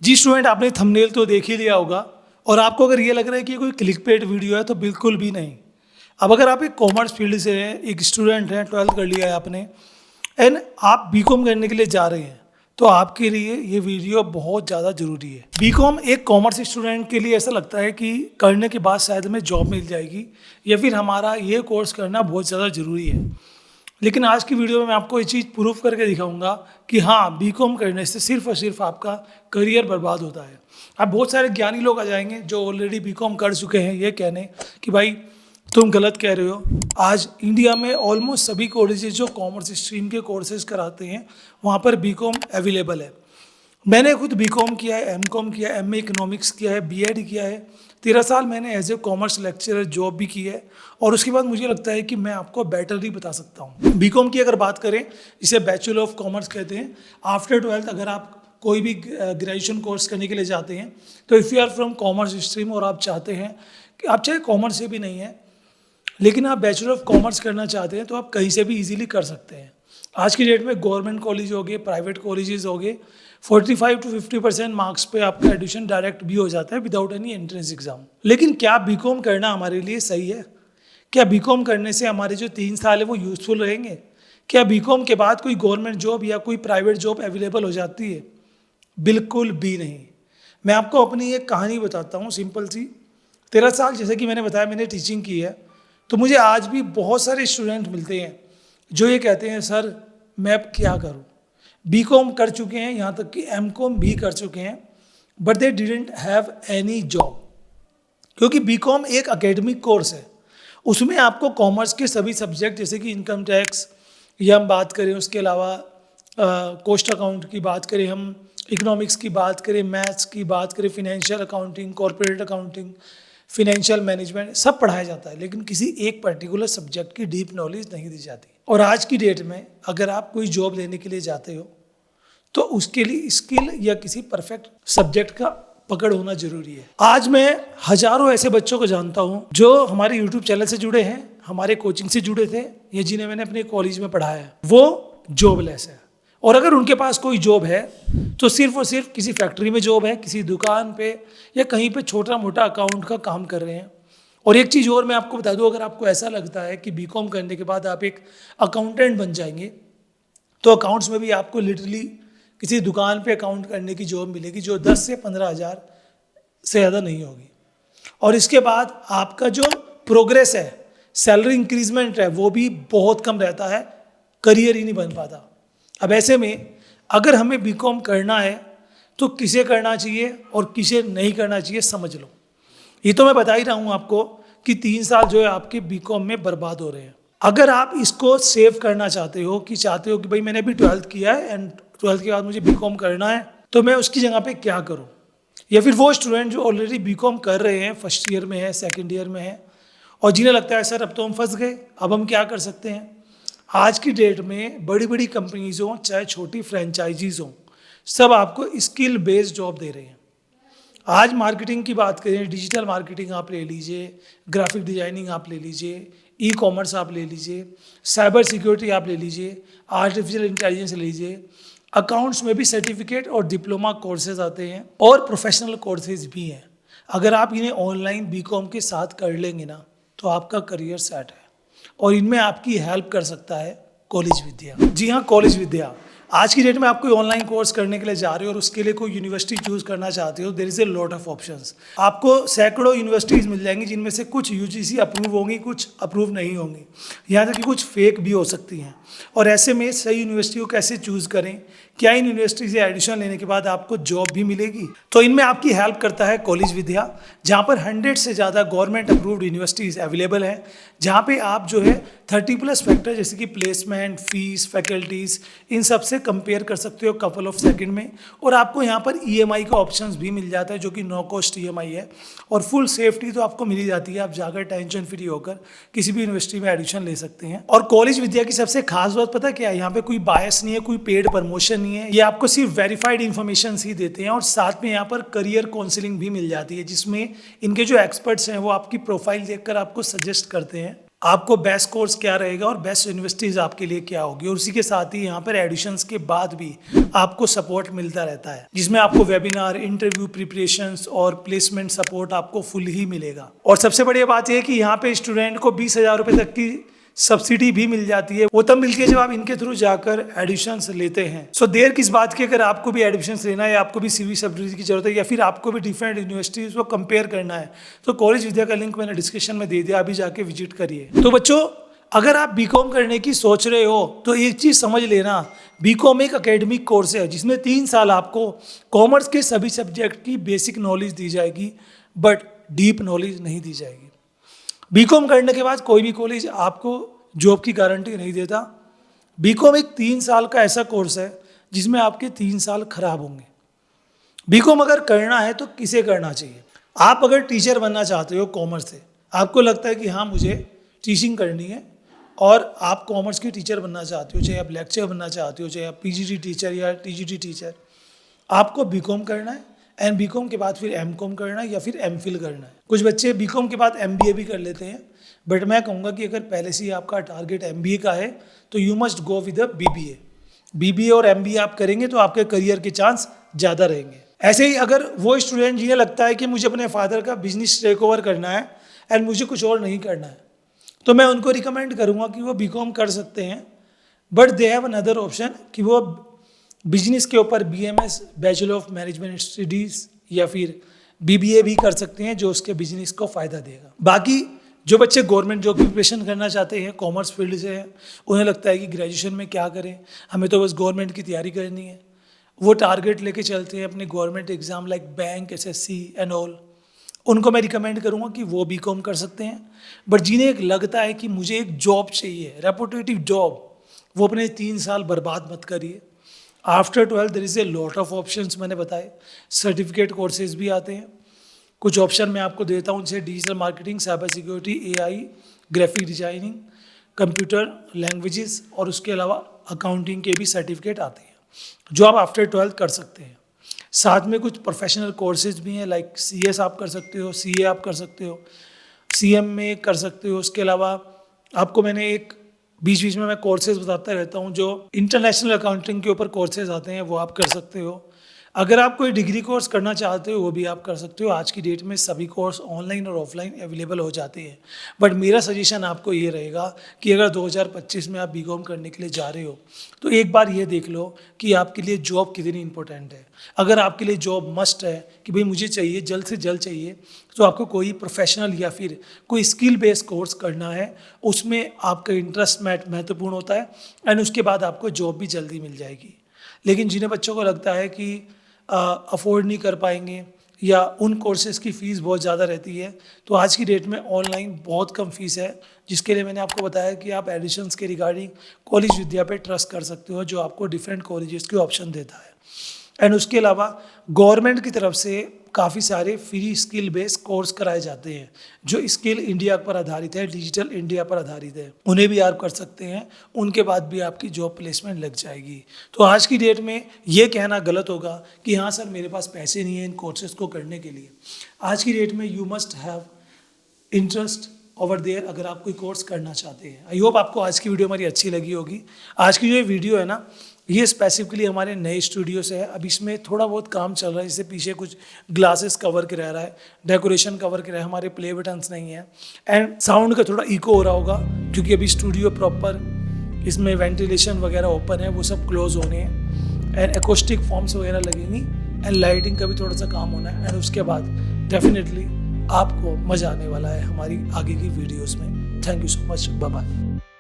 जी student, आपने thumbnail तो देख ही लिया होगा और आपको अगर ये लग रहा है कि ये कोई क्लिक पेड वीडियो है तो बिल्कुल भी नहीं। अब अगर आप एक कॉमर्स फील्ड से हैं, एक स्टूडेंट हैं, 12th कर लिया है आपने एंड आप बीकॉम करने के लिए जा रहे हैं, तो आपके लिए ये वीडियो बहुत ज़्यादा ज़रूरी है। बीकॉम एक कॉमर्स स्टूडेंट के लिए ऐसा लगता है कि करने के बाद शायद हमें जॉब मिल जाएगी या फिर हमारा ये कोर्स करना बहुत ज़्यादा ज़रूरी है। लेकिन आज की वीडियो में मैं आपको ये चीज़ प्रूफ करके दिखाऊंगा कि हाँ, बीकॉम करने से सिर्फ और सिर्फ आपका करियर बर्बाद होता है। अब बहुत सारे ज्ञानी लोग आ जाएंगे जो ऑलरेडी बीकॉम कर चुके हैं ये कहने कि भाई तुम गलत कह रहे हो। आज इंडिया में ऑलमोस्ट सभी कॉलेजेस जो कॉमर्स स्ट्रीम के कोर्सेज कराते हैं वहाँ पर बीकॉम अवेलेबल है। मैंने खुद बीकॉम किया है, एमकॉम किया है, एमए इकोनॉमिक्स किया है, बीएड किया है। 13 साल मैंने as a commerce lecturer job भी की है और उसके बाद मुझे लगता है कि मैं आपको बेटर ही बता सकता हूँ। बीकॉम की अगर बात करें, इसे बैचलर ऑफ कॉमर्स कहते हैं। आफ्टर 12th अगर आप कोई भी ग्रेजुएशन कोर्स करने के लिए जाते हैं तो if you are from commerce stream और आप चाहते हैं कि आप चाहे कॉमर्स से भी नहीं है लेकिन आप बैचलर ऑफ कॉमर्स करना चाहते हैं तो आप कहीं से भी इजीली कर सकते हैं। आज की डेट में गवर्नमेंट कॉलेज हो गए, प्राइवेट कॉलेजेस हो गए, 45 to 50% मार्क्स पे आपका एडमिशन डायरेक्ट भी हो जाता है विदाउट एनी एंट्रेंस एग्जाम। लेकिन क्या बीकॉम करना हमारे लिए सही है? क्या बीकॉम करने से हमारे जो 3 साल है वो यूजफुल रहेंगे? क्या बीकॉम के बाद कोई गवर्नमेंट जॉब या कोई प्राइवेट जॉब अवेलेबल हो जाती है? बिल्कुल भी नहीं। मैं आपको अपनी एक कहानी बताता हूँ सिंपल सी। 13 साल जैसे कि मैंने बताया मैंने टीचिंग की है, तो मुझे आज भी बहुत सारे स्टूडेंट मिलते हैं जो ये कहते हैं सर मैं अब क्या करूँ। बीकॉम कर चुके हैं, यहाँ तक कि एमकॉम भी कर चुके हैं, but they didn't have any job. क्योंकि बीकॉम एक एकेडमिक कोर्स है, उसमें आपको कॉमर्स के सभी सब्जेक्ट जैसे कि इनकम टैक्स या हम बात करें, उसके अलावा कॉस्ट अकाउंट की बात करें, हम इकोनॉमिक्स की बात करें, मैथ्स की बात करें, financial accounting, corporate accounting, financial management सब पढ़ाया जाता है, लेकिन किसी एक पर्टिकुलर सब्जेक्ट की डीप नॉलेज नहीं दी जाती। और आज की डेट में अगर आप कोई जॉब लेने के लिए जाते हो तो उसके लिए स्किल या किसी परफेक्ट सब्जेक्ट का पकड़ होना जरूरी है। आज मैं हजारों ऐसे बच्चों को जानता हूँ जो हमारे यूट्यूब चैनल से जुड़े हैं, हमारे कोचिंग से जुड़े थे या जिन्हें मैंने अपने कॉलेज में पढ़ाया है, वो जॉबलेस है। और अगर उनके पास कोई जॉब है तो सिर्फ और सिर्फ किसी फैक्ट्री में जॉब है, किसी दुकान पे या कहीं पे छोटा मोटा अकाउंट का काम कर रहे हैं। और एक चीज़ और मैं आपको बता दूं, अगर आपको ऐसा लगता है कि बीकॉम करने के बाद आप एक अकाउंटेंट बन जाएंगे तो अकाउंट्स में भी आपको लिटरली किसी दुकान पे अकाउंट करने की जॉब मिलेगी जो 10 से 15 हज़ार से ज़्यादा नहीं होगी। और इसके बाद आपका जो प्रोग्रेस है, सैलरी इंक्रीजमेंट है, वो भी बहुत कम रहता है, करियर ही नहीं बन पाता। अब ऐसे में अगर हमें बीकॉम करना है तो किसे करना चाहिए और किसे नहीं करना चाहिए समझ लो। ये तो मैं बता ही रहा हूँ आपको कि 3 साल जो है आपके बीकॉम में बर्बाद हो रहे हैं। अगर आप इसको सेव करना चाहते हो कि भाई मैंने अभी 12th किया है एंड 12th के बाद मुझे बीकॉम करना है तो मैं उसकी जगह पे क्या करूँ, या फिर वो स्टूडेंट जो ऑलरेडी बीकॉम कर रहे हैं, फर्स्ट ईयर में है, सेकेंड ईयर में है और जिन्हें लगता है सर अब तो हम फंस गए, अब हम क्या कर सकते हैं। आज की डेट में बड़ी बड़ी कंपनीज हों चाहे छोटी फ्रेंचाइजीज हों, सब आपको स्किल बेस्ड जॉब दे रहे हैं। आज मार्केटिंग की बात करें, डिजिटल मार्केटिंग आप ले लीजिए, ग्राफिक डिजाइनिंग आप ले लीजिए, ई कॉमर्स आप ले लीजिए, साइबर सिक्योरिटी आप ले लीजिए, आर्टिफिशियल इंटेलिजेंस ले लीजिए, अकाउंट्स में भी सर्टिफिकेट और डिप्लोमा कोर्सेज आते हैं और प्रोफेशनल कोर्सेज भी हैं। अगर आप इन्हें ऑनलाइन बीकॉम के साथ कर लेंगे ना तो आपका करियर सेट है और इनमें आपकी हेल्प कर सकता है कॉलेज विद्या। जी हाँ, कॉलेज विद्या। आज की डेट में आप कोई ऑनलाइन कोर्स करने के लिए जा रहे हो और उसके लिए कोई यूनिवर्सिटी चूज करना चाहते हो, there is a lot of options. आपको सैकड़ों यूनिवर्सिटीज़ मिल जाएंगी जिनमें से कुछ यूजीसी अप्रूव होंगी, कुछ अप्रूव नहीं होंगी, यहाँ तक कि कुछ फेक भी हो सकती हैं। और ऐसे में सही यूनिवर्सिटी को कैसे चूज़ करें, क्या इन यूनिवर्सिटी से एडमिशन लेने के बाद आपको जॉब भी मिलेगी, तो इनमें आपकी हेल्प करता है कॉलेज विद्या, जहाँ पर 100 से ज़्यादा गवर्नमेंट अप्रूव्ड यूनिवर्सिटीज़ अवेलेबल हैं, जहाँ पे आप जो है 30+ फैक्टर जैसे कि प्लेसमेंट, फीस, फैकल्टीज़, इन सब से कंपेयर कर सकते हो कपल ऑफ सेकंड में। और आपको यहाँ पर ईएमआई का ऑप्शंस भी मिल जाता है जो कि नो कॉस्ट ईएमआई है और फुल सेफ्टी तो आपको मिल ही जाती है। आप जाकर टेंशन फ्री होकर किसी भी यूनिवर्सिटी में एडमिशन ले सकते हैं। और कॉलेज विद्या की सबसे खास बात पता क्या है, यहाँ पे कोई बायस नहीं है, कोई पेड प्रमोशन नहीं है, ये आपको सिर्फ वेरीफाइड इन्फॉर्मेशन ही देते हैं और साथ में यहाँ पर करियर काउंसलिंग भी मिल जाती है जिसमें इनके जो एक्सपर्ट्स हैं वो आपकी प्रोफाइल देखकर आपको सजेस्ट करते हैं आपको बेस्ट कोर्स क्या रहेगा और बेस्ट यूनिवर्सिटीज़ आपके लिए क्या होगी। और उसी के साथ ही यहाँ पर एडिशंस के बाद भी आपको सपोर्ट मिलता रहता है, जिसमें आपको वेबिनार, इंटरव्यू प्रिपरेशंस और प्लेसमेंट सपोर्ट आपको फुल ही मिलेगा। और सबसे बढ़िया बात यह है कि यहाँ पे स्टूडेंट को 20,000 रुपये तक की सब्सिडी भी मिल जाती है। वो तब मिलती है जब आप इनके थ्रू जाकर एडमिशन्स लेते हैं। सो देर किस बात की, अगर आपको भी एडमिशन्स लेना है, आपको भी सीवी सब्सिडी की जरूरत है, या फिर आपको भी डिफरेंट यूनिवर्सिटीज़ को कंपेयर करना है, तो कॉलेज विद्या का लिंक मैंने डिस्क्रिप्शन में दे दिया, अभी जाके विजिट करिए। तो बच्चों, अगर आप बीकॉम करने की सोच रहे हो तो एक चीज़ समझ लेना, बीकॉम एक एकेडमिक कोर्स है जिसमें 3 साल आपको कॉमर्स के सभी सब्जेक्ट की बेसिक नॉलेज दी जाएगी, बट डीप नॉलेज नहीं दी जाएगी। बीकॉम करने के बाद कोई भी कॉलेज आपको जॉब की गारंटी नहीं देता। बीकॉम एक 3 साल का ऐसा कोर्स है जिसमें आपके 3 साल खराब होंगे। बीकॉम अगर करना है तो किसे करना चाहिए? आप अगर टीचर बनना चाहते हो कॉमर्स से, आपको लगता है कि हाँ मुझे टीचिंग करनी है और आप कॉमर्स के टीचर बनना चाहते हो, चाहे आप लेक्चर बनना चाहते हो, चाहे आप पीजीटी टीचर या टीजीटी टीचर, आपको बीकॉम करना है। एंड बीकॉम के बाद फिर एमकॉम करना है या फिर एमफिल करना है। कुछ बच्चे बीकॉम के बाद एमबीए भी कर लेते हैं, बट मैं कहूँगा कि अगर पहले से ही आपका टारगेट एमबीए का है तो you must go with the BBA. BBA और एमबीए आप करेंगे तो आपके करियर के चांस ज़्यादा रहेंगे। ऐसे ही अगर वो स्टूडेंट जिन्हें लगता है कि मुझे अपने फादर का बिजनेस टेक ओवर करना है एंड मुझे कुछ और नहीं करना है, तो मैं उनको रिकमेंड करूँगा कि वो बीकॉम कर सकते हैं, but they have another option कि वो बिजनेस के ऊपर BMS, bachelor of management studies या फिर बीबीए भी कर सकते हैं, जो उसके बिजनेस को फ़ायदा देगा। बाकी जो बच्चे गवर्नमेंट जॉब की प्रिपरेशन करना चाहते हैं, कॉमर्स फील्ड से हैं, उन्हें लगता है कि ग्रेजुएशन में क्या करें, हमें तो बस गवर्नमेंट की तैयारी करनी है, वो टारगेट लेके चलते हैं अपने government exam like bank, SSC and all, उनको मैं रिकमेंड करूँगा कि वो बीकॉम कर सकते हैं। बट जिन्हें एक लगता है कि मुझे एक जॉब चाहिए, रेपुटेटिव जॉब, वो अपने 3 साल बर्बाद मत करिए। After 12 there is a lot of options, मैंने बताए, सर्टिफिकेट कोर्सेज भी आते हैं। कुछ ऑप्शन मैं आपको देता हूँ, जैसे digital marketing, cyber security, AI, graphic designing, computer languages, और उसके अलावा अकाउंटिंग के भी सर्टिफिकेट आते हैं जो आप आफ्टर 12 कर सकते हैं। साथ में कुछ प्रोफेशनल कोर्सेज भी हैं, लाइक सीएस आप कर सकते हो, सीए आप कर सकते हो, सीएमए कर सकते हो। उसके अलावा आपको मैंने एक बीच बीच में मैं कोर्सेज बताता रहता हूँ, जो इंटरनेशनल अकाउंटिंग के ऊपर कोर्सेज आते हैं, वो आप कर सकते हो। अगर आप कोई डिग्री कोर्स करना चाहते हो वो भी आप कर सकते हो। आज की डेट में सभी कोर्स ऑनलाइन और ऑफलाइन अवेलेबल हो जाते हैं, बट मेरा सजेशन आपको ये रहेगा कि अगर 2025 में आप बीकॉम करने के लिए जा रहे हो तो एक बार ये देख लो कि आपके लिए जॉब कितनी इंपॉर्टेंट है। अगर आपके लिए जॉब मस्ट है कि भाई मुझे चाहिए, जल्द से जल्द चाहिए, तो आपको कोई प्रोफेशनल या फिर कोई स्किल बेस्ड कोर्स करना है, उसमें आपका इंटरेस्ट महत्वपूर्ण होता है, एंड उसके बाद आपको जॉब भी जल्दी मिल जाएगी। लेकिन जिन्हें बच्चों को लगता है कि अफोर्ड नहीं कर पाएंगे या उन कोर्सेज़ की फ़ीस बहुत ज़्यादा रहती है, तो आज की डेट में ऑनलाइन बहुत कम फीस है, जिसके लिए मैंने आपको बताया कि आप एडिशंस के रिगार्डिंग कॉलेज विद्या पे ट्रस्ट कर सकते हो, जो आपको डिफरेंट कॉलेजेस के ऑप्शन देता है। एंड उसके अलावा गवर्नमेंट की तरफ से काफ़ी सारे फ्री स्किल बेस्ड कोर्स कराए जाते हैं जो स्किल इंडिया पर आधारित है, डिजिटल इंडिया पर आधारित है, उन्हें भी आप कर सकते हैं। उनके बाद भी आपकी जॉब प्लेसमेंट लग जाएगी। तो आज की डेट में ये कहना गलत होगा कि हाँ सर मेरे पास पैसे नहीं है इन कोर्सेज़ को करने के लिए। आज की डेट में you must have interest over there अगर आप कोई कोर्स करना चाहते हैं। आई होप आपको आज की वीडियो हमारी अच्छी लगी होगी। आज की जो ये वीडियो है ना, ये स्पेसिफिकली हमारे नए स्टूडियो से है। अब इसमें थोड़ा बहुत काम चल रहा है, इससे पीछे कुछ ग्लासेस कवर के रह रहा है, डेकोरेशन कवर के रहा है, हमारे प्ले बटन्स नहीं है, एंड साउंड का थोड़ा इको हो रहा होगा क्योंकि अभी स्टूडियो प्रॉपर, इसमें वेंटिलेशन वगैरह ओपन है, वो सब क्लोज होने हैं, एंड एकोस्टिक फॉर्म्स वगैरह लगेंगी, एंड लाइटिंग का भी थोड़ा सा काम होना है। एंड उसके बाद डेफिनेटली आपको मज़ा आने वाला है हमारी आगे की वीडियोज़ में। Thank you so much, bye bye.